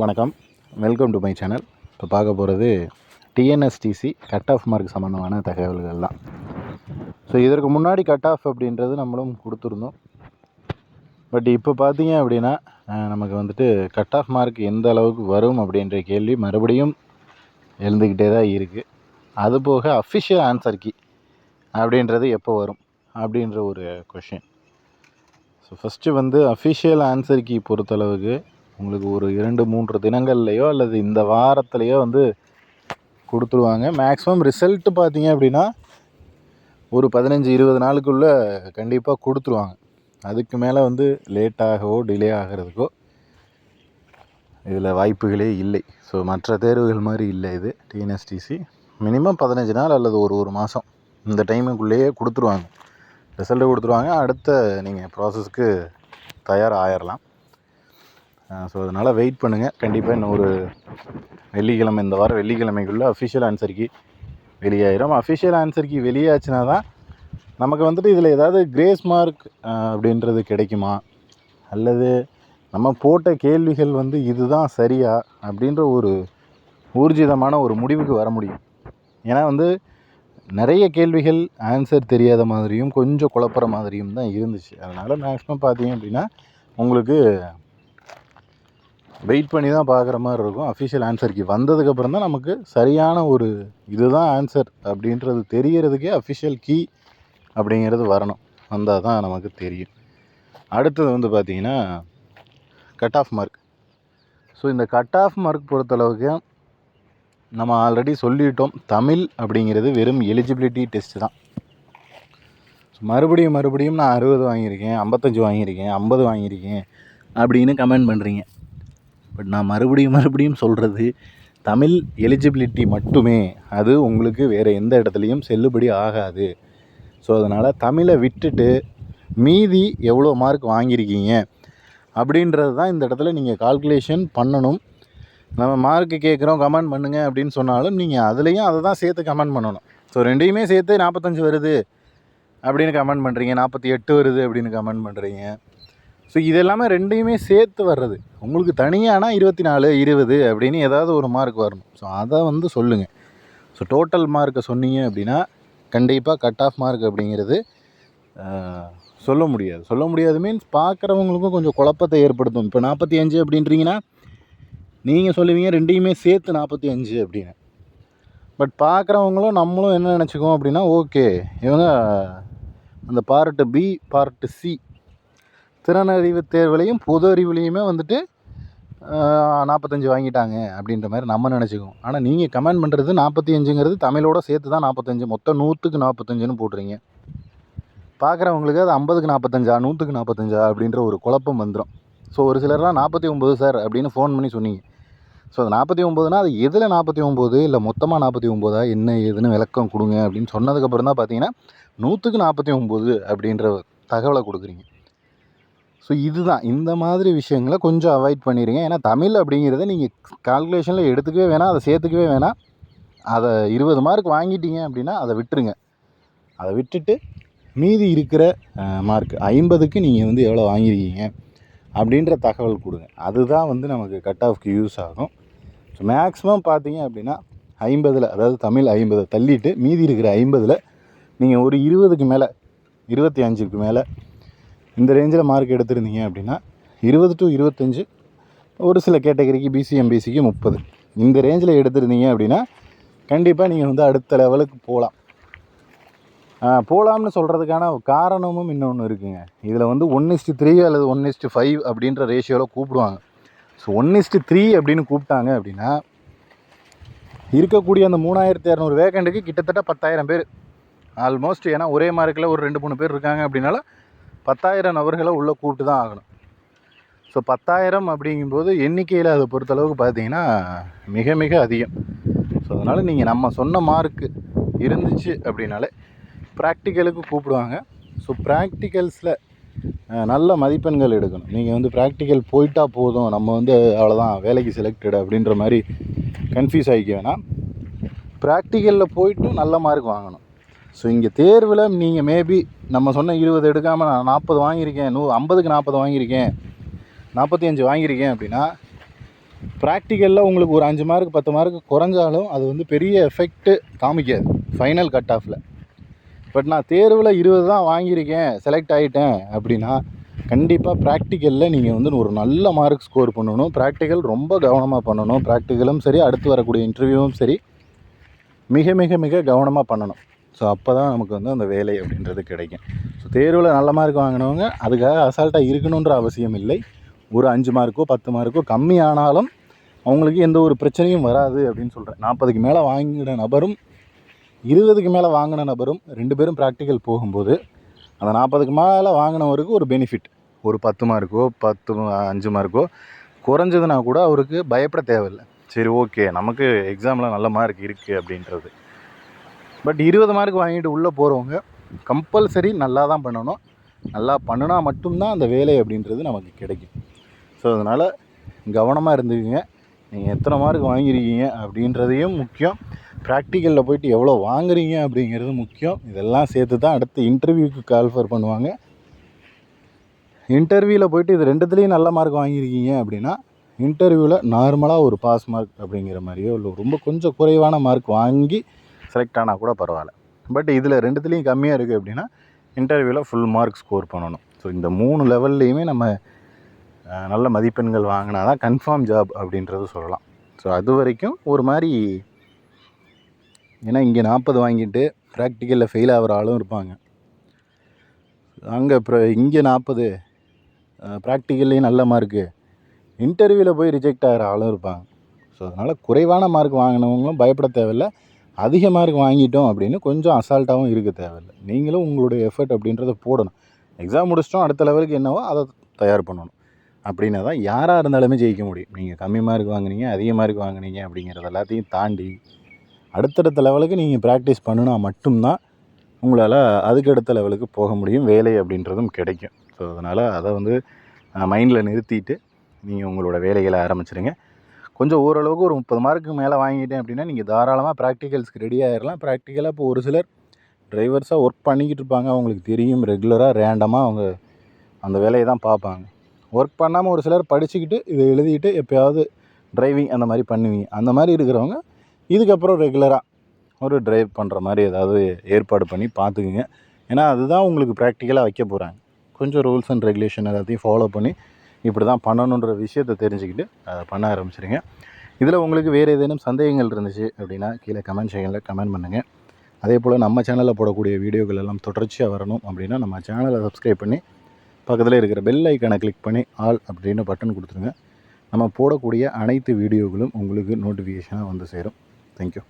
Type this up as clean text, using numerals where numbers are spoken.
வணக்கம், welcome to my channel. இப்போ பார்க்க போகிறது டிஎன்எஸ்டிசி கட் ஆஃப் மார்க் சம்மந்தமான தகவல்கள் தான். ஸோ இதற்கு முன்னாடி கட் ஆஃப் அப்படின்றது நம்மளும் கொடுத்துருந்தோம். பட் இப்போ பார்த்தீங்க அப்படின்னா நமக்கு வந்துட்டு கட் ஆஃப் மார்க் எந்த அளவுக்கு வரும் அப்படின்ற கேள்வி மறுபடியும் எழுந்துக்கிட்டே தான் இருக்குது. அதுபோக அஃபிஷியல் ஆன்சர் கீ அப்படின்றது எப்போ வரும் அப்படின்ற ஒரு கொஷின். ஸோ ஃபஸ்ட்டு வந்து அஃபிஷியல் ஆன்சர் கீ பொறுத்தளவுக்கு உங்களுக்கு ஒரு 2-3 தினங்கள்லையோ அல்லது இந்த வாரத்துலையோ வந்து கொடுத்துருவாங்க. மேக்ஸிமம் ரிசல்ட்டு பார்த்தீங்க அப்படின்னா ஒரு 15-20 நாளுக்குள்ளே கண்டிப்பாக கொடுத்துருவாங்க. அதுக்கு மேலே வந்து லேட்டாகவோ டிலே ஆகிறதுக்கோ இதில் வாய்ப்புகளே இல்லை. ஸோ மற்ற தேர்வுகள் மாதிரி இல்லை இது. டிஎன்எஸ்டிசி மினிமம் 15 நாள் அல்லது ஒரு மாதம் இந்த டைமுக்குள்ளேயே கொடுத்துருவாங்க, ரிசல்ட்டு கொடுத்துருவாங்க. அடுத்த நீங்கள் ப்ராசஸ்க்கு தயாராக ஆயிடலாம். ஸோ அதனால் வெயிட் பண்ணுங்கள். கண்டிப்பாக இன்னும் ஒரு வெள்ளிக்கிழமை, இந்த வாரம் வெள்ளிக்கிழமைக்குள்ளே அஃபிஷியல் ஆன்சர் கீ வெளியாயிரும். அஃபிஷியல் ஆன்சர் கீ வெளியாச்சுன்னா தான் நமக்கு வந்துட்டு இதில் ஏதாவது கிரேஸ் மார்க் அப்படின்றது கிடைக்குமா, அல்லது நம்ம போட்ட கேள்விகள் வந்து இதுதான் சரியா அப்படின்ற ஒரு ஊர்ஜிதமான ஒரு முடிவுக்கு வர முடியும். ஏன்னா வந்து நிறைய கேள்விகள் ஆன்சர் தெரியாத மாதிரியும் கொஞ்சம் குழப்புற மாதிரியும் தான் இருந்துச்சு. அதனால் மேக்ஸிமம் பார்த்தீங்க அப்படின்னா உங்களுக்கு வெயிட் பண்ணி தான் பார்க்குற மாதிரி இருக்கும். அஃபிஷியல் ஆன்சர் கீ வந்ததுக்கப்புறம் தான் நமக்கு சரியான ஒரு இதுதான் ஆன்சர் அப்படின்றது தெரியறதுக்கே அஃபிஷியல் கீ அப்படிங்கிறது வரணும், வந்தால் தான் நமக்கு தெரியும். அடுத்தது வந்து பார்த்திங்கன்னா கட் ஆஃப் மார்க். ஸோ இந்த கட் ஆஃப் மார்க் பொறுத்தளவுக்கு நம்ம ஆல்ரெடி சொல்லிட்டோம், தமிழ் அப்படிங்கிறது வெறும் எலிஜிபிலிட்டி டெஸ்ட்டு தான். ஸோ மறுபடியும் நான் 60 வாங்கியிருக்கேன், 55 வாங்கியிருக்கேன், 50 வாங்கியிருக்கேன் அப்படின்னு கமெண்ட் பண்ணுறீங்க. பட் நான் மறுபடியும் சொல்கிறது தமிழ் எலிஜிபிலிட்டி மட்டுமே. அது உங்களுக்கு வேறு எந்த இடத்துலையும் செல்லுபடி ஆகாது. ஸோ அதனால் தமிழை விட்டுட்டு மீதி எவ்வளோ மார்க் வாங்கியிருக்கீங்க அப்படின்றது தான் இந்த இடத்துல நீங்கள் கால்குலேஷன் பண்ணணும். நம்ம மார்க்கு கேட்குறோம் கமெண்ட் பண்ணுங்கள் அப்படின்னு சொன்னாலும் நீங்கள் அதுலேயும் அதை தான் சேர்த்து கமெண்ட் பண்ணணும். ஸோ ரெண்டையுமே சேர்த்து 45 வருது அப்படின்னு கமெண்ட் பண்ணுறீங்க, 48 வருது அப்படின்னு கமெண்ட் பண்ணுறீங்க. ஸோ இதெல்லாமே ரெண்டையுமே சேர்த்து வர்றது. உங்களுக்கு தனியானா 24, 20 அப்படின்னு ஏதாவது ஒரு மார்க் வரணும். ஸோ அதை வந்து சொல்லுங்கள். ஸோ டோட்டல் மார்க்கை சொன்னீங்க அப்படின்னா கண்டிப்பாக கட் ஆஃப் மார்க் அப்படிங்கிறது சொல்ல முடியாது மீன்ஸ் பார்க்குறவங்களுக்கும் கொஞ்சம் குழப்பத்தை ஏற்படுத்தும். இப்போ 45 அப்படின்றீங்கன்னா நீங்கள் சொல்லுவீங்க ரெண்டையுமே சேர்த்து 45 அப்படின்னு. பட் பார்க்குறவங்களும் நம்மளும் என்ன நினச்சிக்குவோம் அப்படின்னா, ஓகே இவங்க அந்த பார்ட்டு பி பார்ட்டு சி திறனறிவு தேர்வுலையும் பொது அறிவுலையுமே வந்துட்டு 45 வாங்கிட்டாங்க அப்படின்ற மாதிரி நம்ம நினச்சிக்குவோம். ஆனால் நீங்கள் கமெண்ட் பண்ணுறது 45ங்கிறது தமிழோடு சேர்த்து தான் 45, மொத்தம் 100க்கு 45ன்னு போடுறீங்க. பார்க்குறவங்களுக்கு அது 50க்கு 45, 100க்கு 45 அப்படின்ற ஒரு குழப்பம் வந்துடும். ஸோ ஒரு சிலர்லாம் 49 சார் அப்படின்னு ஃபோன் பண்ணி சொன்னீங்க. ஸோ அது 49னா அது எதில் 49 இல்லை மொத்தமாக 49 என்ன ஏதுன்னு விளக்கம் கொடுங்க அப்படின்னு சொன்னதுக்கப்புறம் தான் பார்த்தீங்கன்னா 100க்கு 49 அப்படின்ற தகவலை கொடுக்குறீங்க. ஸோ இதுதான், இந்த மாதிரி விஷயங்களை கொஞ்சம் அவாய்ட் பண்ணிடுங்க. ஏன்னா தமிழ் அப்படிங்கிறத நீங்கள் கால்குலேஷனில் எடுத்துக்கவே வேணாம், அதை சேர்த்துக்கவே வேணாம். அதை 20 மார்க் வாங்கிட்டீங்க அப்படின்னா அதை விட்டுருங்க. அதை விட்டுட்டு மீதி இருக்கிற மார்க் 50க்கு நீங்கள் வந்து எவ்வளோ வாங்கியிருக்கீங்க அப்படின்ற தகவல் கொடுங்க. அதுதான் வந்து நமக்கு கட் ஆஃப்க்கு யூஸ் ஆகும். ஸோ மேக்ஸிமம் பார்த்தீங்க அப்படின்னா 50ல், அதாவது தமிழ் 50 தள்ளிட்டு மீதி இருக்கிற 50ல் நீங்கள் ஒரு 20க்கு மேலே, 25க்கு மேலே இந்த ரேஞ்சில் மார்க் எடுத்திருந்தீங்க அப்படின்னா 20 to 25, ஒரு சில கேட்டகரிக்கு பிசி எம்பிசிக்கு 30 இந்த ரேஞ்சில் எடுத்திருந்தீங்க அப்படின்னா கண்டிப்பாக நீங்கள் வந்து அடுத்த லெவலுக்கு போகலாம்னு சொல்கிறதுக்கான காரணமும் இன்னொன்று இருக்குங்க. இதில் வந்து 1:3 அல்லது 1:5 அப்படின்ற ரேஷியோவில் கூப்பிடுவாங்க. ஸோ 1:3 அப்படின்னு கூப்பிட்டாங்க அப்படின்னா இருக்கக்கூடிய அந்த 3200 வேக்கண்ட்டுக்கு கிட்டத்தட்ட 10,000 பேர் ஆல்மோஸ்ட். ஏன்னா ஒரே மார்க்கில் ஒரு 2-3 பேர் இருக்காங்க அப்படின்னால 10,000 நபர்களை உள்ளே கூப்பிட்டு தான் ஆகணும். ஸோ 10,000 அப்படிங்கும்போது எண்ணிக்கையில் அதை பொறுத்தளவுக்கு பார்த்தீங்கன்னா மிக மிக அதிகம். ஸோ அதனால் நீங்கள் நம்ம சொன்ன மார்க்கு இருந்துச்சு அப்படின்னாலே ப்ராக்டிக்கலுக்கு கூப்பிடுவாங்க. ஸோ ப்ராக்டிக்கல்ஸில் நல்ல மதிப்பெண்கள் எடுக்கணும். நீங்கள் வந்து ப்ராக்டிக்கல் போயிட்டா போதும், நம்ம வந்து அவ்வளோதான் வேலைக்கு செலக்டட் அப்படின்ற மாதிரி கன்ஃபியூஸ் ஆகிக்க வேணாம். ப்ராக்டிக்கலில் போயிட்டும் நல்ல மார்க் வாங்கணும். ஸோ இங்கே தேர்வில் நீங்கள் மேபி நம்ம சொன்ன 20 எடுக்காமல் நான் 40 வாங்கியிருக்கேன், 50க்கு 40 வாங்கியிருக்கேன், 45 வாங்கியிருக்கேன் அப்படின்னா ப்ராக்டிக்கலில் உங்களுக்கு ஒரு 5 மார்க் 10 மார்க் குறைஞ்சாலும் அது வந்து பெரிய எஃபெக்ட்டு காமிக்காது ஃபைனல் கட் ஆஃபில். பட் நான் தேர்வில் 20 தான் வாங்கியிருக்கேன், செலக்ட் ஆகிட்டேன் அப்படின்னா கண்டிப்பாக ப்ராக்டிக்கலில் நீங்கள் வந்து ஒரு நல்ல மார்க் ஸ்கோர் பண்ணணும். ப்ராக்டிக்கல் ரொம்ப கவனமாக பண்ணணும். ப்ராக்டிக்கலும் சரி, அடுத்து வரக்கூடிய இன்டர்வியூவும் சரி, மிக மிக மிக கவனமாக பண்ணணும். ஸோ அப்போ தான் நமக்கு வந்து அந்த வேலை அப்படின்றது கிடைக்கும். ஸோ தேர்வில் நல்ல மார்க் வாங்கினவங்க அதுக்காக அசால்ட்டாக இருக்கணுன்ற அவசியம் இல்லை. ஒரு 5 மார்க்கோ 10 மார்க்கோ கம்மி ஆனாலும் அவங்களுக்கு எந்த ஒரு பிரச்சனையும் வராது அப்படின்னு சொல்கிறேன். 40க்கு மேலே வாங்கின நபரும் 20க்கு மேலே வாங்கின நபரும் 2 பேரும் ப்ராக்டிக்கல் போகும்போது அந்த 40க்கு மேலே வாங்கினவருக்கு ஒரு பெனிஃபிட். ஒரு 10 மார்க்கோ 5 மார்க்கோ குறைஞ்சதுனா கூட அவருக்கு பயப்பட தேவையில்லை. சரி, ஓகே, நமக்கு எக்ஸாமில் நல்ல மார்க் இருக்குது அப்படின்றது. பட் 20 மார்க் வாங்கிட்டு உள்ளே போகிறவங்க கம்பல்சரி நல்லா தான் பண்ணணும். நல்லா பண்ணினா மட்டும்தான் அந்த வேலை அப்படின்றது நமக்கு கிடைக்கும். ஸோ அதனால் கவனமாக இருந்துக்குங்க. நீங்கள் எத்தனை மார்க் வாங்கியிருக்கீங்க அப்படின்றதையும் முக்கியம், ப்ராக்டிக்கலில் போய்ட்டு எவ்வளோ வாங்குறீங்க அப்படிங்கிறது முக்கியம். இதெல்லாம் சேர்த்து தான் அடுத்து இன்டர்வியூக்கு கால்ஃபர் பண்ணுவாங்க. இன்டர்வியூவில் போய்ட்டு இது ரெண்டுத்துலேயும் நல்ல மார்க் வாங்கியிருக்கீங்க அப்படின்னா இன்டர்வியூவில் நார்மலாக ஒரு பாஸ் மார்க் அப்படிங்கிற மாதிரியோ இல்லை ரொம்ப கொஞ்சம் குறைவான மார்க் வாங்கி செலக்ட் ஆனால் கூட பரவாயில்ல. பட் இதில் ரெண்டுத்துலேயும் கம்மியாக இருக்குது அப்படின்னா இன்டர்வியூவில் ஃபுல் மார்க் ஸ்கோர் பண்ணணும். ஸோ இந்த 3 லெவல்லையுமே நம்ம நல்ல மதிப்பெண்கள் வாங்கினா தான் கன்ஃபார்ம் ஜாப் அப்படின்றது சொல்லலாம். ஸோ அது வரைக்கும் ஒரு மாதிரி, ஏன்னா இங்கே 40 வாங்கிட்டு ப்ராக்டிக்கலில் ஃபெயில் ஆகிற ஆளும் இருப்பாங்க. அங்கே இங்கே 40 ப்ராக்டிக்கல்லையும் நல்ல மார்க்கு, இன்டர்வியூவில் போய் ரிஜெக்ட் ஆகிற ஆளும் இருப்பாங்க. ஸோ அதனால் குறைவான மார்க் வாங்கினவங்களும் பயப்பட தேவையில்லை. அதிக மார்க் வாங்கிட்டோம் அப்படின்னு கொஞ்சம் அசால்ட்டாகவும் இருக்க தேவையில்லை. நீங்களும் உங்களுடைய எஃபர்ட் அப்படின்றத போடணும். எக்ஸாம் முடிச்சிட்டோம், அடுத்த லெவலுக்கு என்னவோ அதை தயார் பண்ணணும். அப்படின்னா தான் யாராக இருந்தாலுமே ஜெயிக்க முடியும். நீங்கள் கம்மி மார்க் வாங்குனீங்க, அதிக மார்க் வாங்குனீங்க அப்படிங்கிறது எல்லாத்தையும் தாண்டி அடுத்தடுத்த லெவலுக்கு நீங்கள் ப்ராக்டிஸ் பண்ணினா மட்டும்தான் உங்களால் அதுக்கடுத்த லெவலுக்கு போக முடியும். வேலை அப்படின்றதும் கிடைக்கும். ஸோ அதனால் அதை வந்து மைண்டில் நிறுத்திட்டு நீங்கள் உங்களோட வேலைகளை ஆரம்பிச்சிடுங்க. கொஞ்சம் ஓரளவுக்கு ஒரு 30 மார்க்கு மேலே வாங்கிட்டேன் அப்படின்னா நீங்கள் தாராளமாக ப்ராக்டிக்கல்ஸ்க்கு ரெடி ஆகிடலாம். ப்ராக்டிக்கலாக இப்போ ஒரு சிலர் டிரைவர்ஸாக ஒர்க் பண்ணிக்கிட்டு இருப்பாங்க, அவங்களுக்கு தெரியும். ரெகுலராக ரேண்டமாக அவங்க அந்த வேலையை தான் பார்ப்பாங்க. ஒர்க் பண்ணாமல் ஒரு சிலர் படிச்சுக்கிட்டு இதை எழுதிட்டு எப்போயாவது டிரைவிங் அந்த மாதிரி பண்ணுவீங்க. அந்த மாதிரி இருக்கிறவங்க இதுக்கப்புறம் ரெகுலராக ஒரு டிரைவ் பண்ணுற மாதிரி ஏதாவது ஏற்பாடு பண்ணி பார்த்துக்குங்க. ஏன்னா அதுதான் உங்களுக்கு ப்ராக்டிக்கலாக வைக்க போகிறாங்க. கொஞ்சம் ரூல்ஸ் அண்ட் ரெகுலேஷன் எல்லாத்தையும் ஃபாலோ பண்ணி இப்படி தான் பண்ணணுன்ற விஷயத்தை தெரிஞ்சுக்கிட்டு அதை பண்ண ஆரம்பிச்சிடுங்க. இதில் உங்களுக்கு வேறு ஏதேனும் சந்தேகங்கள் இருந்துச்சு அப்படின்னா கீழே கமெண்ட் செக்ஷனில் கமெண்ட் பண்ணுங்கள். அதே போல் நம்ம சேனலில் போடக்கூடிய வீடியோக்கள் எல்லாம் தொடர்ச்சியாக வரணும் அப்படின்னா நம்ம சேனலை சப்ஸ்கிரைப் பண்ணி பக்கத்தில் இருக்கிற பெல் ஐக்கானை கிளிக் பண்ணி ஆல் அப்படின்னு பட்டன் கொடுத்துருங்க. நம்ம போடக்கூடிய அனைத்து வீடியோக்களும் உங்களுக்கு நோட்டிஃபிகேஷனாக வந்து சேரும். தேங்க்யூ.